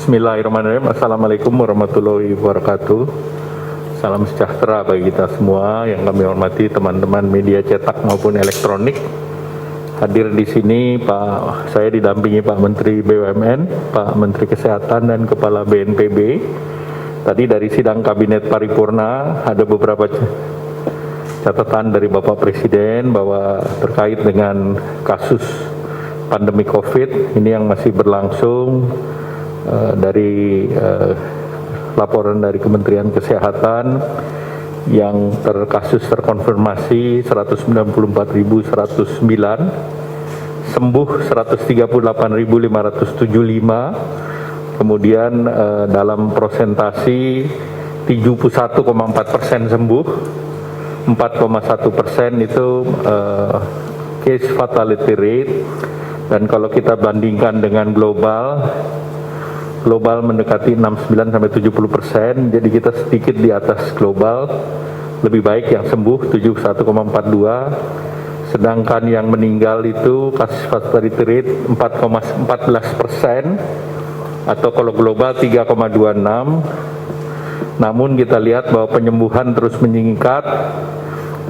Bismillahirrahmanirrahim. Assalamualaikum warahmatullahi wabarakatuh. Salam sejahtera bagi kita semua yang kami hormati teman-teman media cetak maupun elektronik. Hadir di sini saya didampingi Pak Menteri BUMN, Pak Menteri Kesehatan dan Kepala BNPB. Tadi dari sidang Kabinet Paripurna ada beberapa catatan dari Bapak Presiden bahwa terkait dengan kasus pandemi COVID ini yang masih berlangsung. Dari laporan dari Kementerian Kesehatan yang kasus terkonfirmasi 194.109, sembuh 138.575, kemudian dalam prosentasi 71,4% sembuh, 4,1% itu case fatality rate, dan kalau kita bandingkan dengan global mendekati 69-70%, jadi kita sedikit di atas global, lebih baik yang sembuh 71,42, sedangkan yang meninggal itu kasus fatality rate 4,14%, atau kalau global 3,26. Namun kita lihat bahwa penyembuhan terus meningkat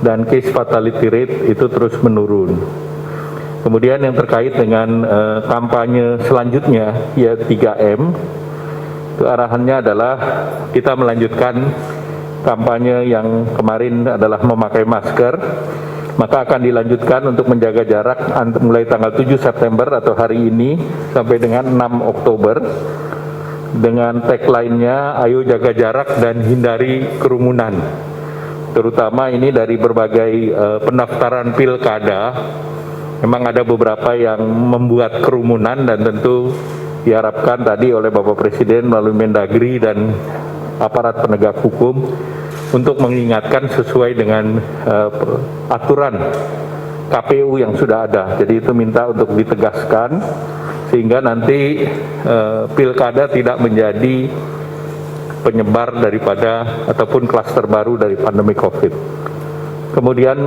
dan case fatality rate itu terus menurun. Kemudian yang terkait dengan kampanye selanjutnya, ya 3M, itu arahannya adalah kita melanjutkan kampanye yang kemarin adalah memakai masker, maka akan dilanjutkan untuk menjaga jarak mulai tanggal 7 September atau hari ini sampai dengan 6 Oktober dengan tagline-nya ayo jaga jarak dan hindari kerumunan. Terutama ini dari berbagai pendaftaran pilkada. Memang ada beberapa yang membuat kerumunan dan tentu diharapkan tadi oleh Bapak Presiden melalui Mendagri dan aparat penegak hukum untuk mengingatkan sesuai dengan aturan KPU yang sudah ada. Jadi itu minta untuk ditegaskan sehingga nanti pilkada tidak menjadi penyebar daripada ataupun klaster baru dari pandemi COVID. Kemudian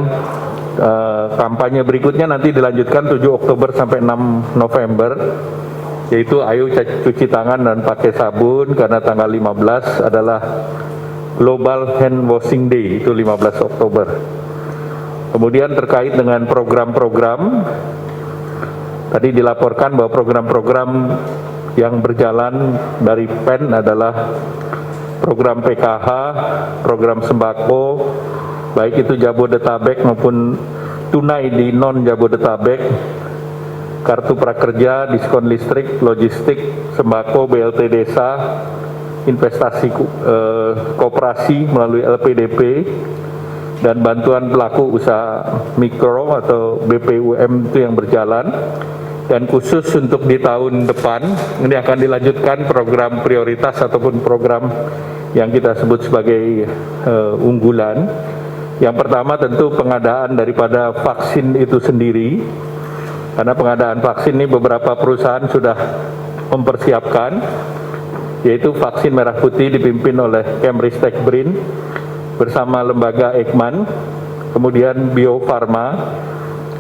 kampanye berikutnya nanti dilanjutkan 7 Oktober sampai 6 November, yaitu ayo cuci tangan dan pakai sabun, karena tanggal 15 adalah Global Hand Washing Day, itu 15 Oktober. Kemudian terkait dengan program-program, tadi dilaporkan bahwa program-program yang berjalan dari PEN adalah program PKH, program sembako, baik itu Jabodetabek maupun tunai di non-Jabodetabek, kartu prakerja, diskon listrik, logistik, sembako, BLT desa, investasi koperasi melalui LPDP, dan bantuan pelaku usaha mikro atau BPUM itu yang berjalan. Dan khusus untuk di tahun depan, ini akan dilanjutkan program prioritas ataupun program yang kita sebut sebagai unggulan. Yang pertama tentu pengadaan daripada vaksin itu sendiri, karena pengadaan vaksin ini beberapa perusahaan sudah mempersiapkan, yaitu vaksin merah putih dipimpin oleh Kemristek BRIN bersama lembaga Eijkman, kemudian Bio Farma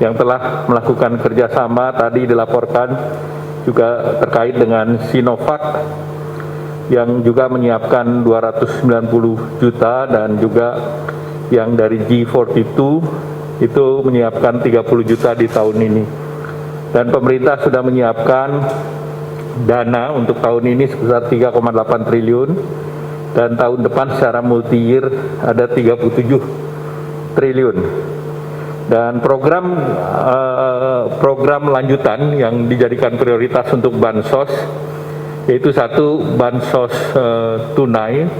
yang telah melakukan kerjasama, tadi dilaporkan juga terkait dengan Sinovac yang juga menyiapkan 290 juta, dan juga yang dari G42 itu menyiapkan 30 juta di tahun ini. Dan pemerintah sudah menyiapkan dana untuk tahun ini sebesar 3,8 triliun, dan tahun depan secara multi-year ada 37 triliun. Dan program lanjutan yang dijadikan prioritas untuk bansos, yaitu satu bansos tunai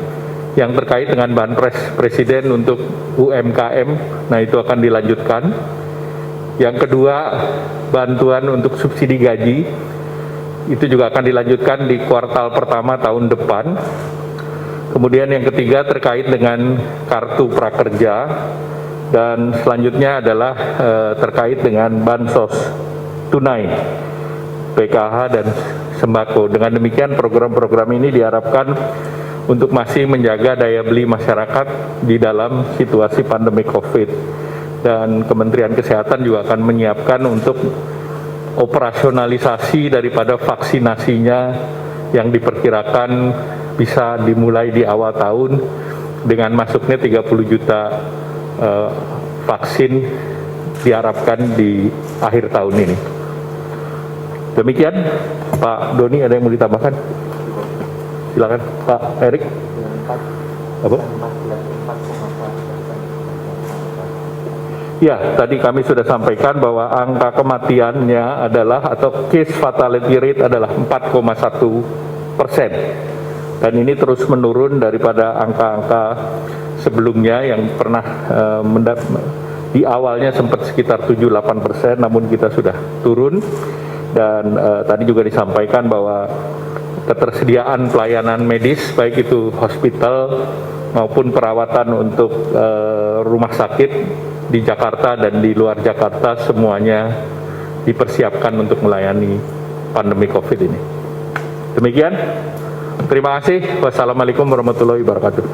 yang terkait dengan banpres Presiden untuk UMKM, nah itu akan dilanjutkan. Yang kedua, bantuan untuk subsidi gaji, itu juga akan dilanjutkan di kuartal pertama tahun depan. Kemudian yang ketiga terkait dengan kartu prakerja, dan selanjutnya adalah terkait dengan bansos tunai, PKH dan sembako. Dengan demikian program-program ini diharapkan untuk masih menjaga daya beli masyarakat di dalam situasi pandemi COVID. Dan Kementerian Kesehatan juga akan menyiapkan untuk operasionalisasi daripada vaksinasinya yang diperkirakan bisa dimulai di awal tahun dengan masuknya 30 juta vaksin diharapkan di akhir tahun ini. Demikian, Pak Doni, ada yang mau ditambahkan? Silakan, Pak Erik. Apa? Ya, tadi kami sudah sampaikan bahwa angka kematiannya adalah atau case fatality rate adalah 4,1%. Dan ini terus menurun daripada angka-angka sebelumnya yang pernah di awalnya sempat sekitar 7-8%, namun kita sudah turun. Dan tadi juga disampaikan bahwa ketersediaan pelayanan medis, baik itu hospital maupun perawatan untuk rumah sakit di Jakarta dan di luar Jakarta, semuanya dipersiapkan untuk melayani pandemi COVID ini. Demikian, terima kasih. Wassalamualaikum warahmatullahi wabarakatuh.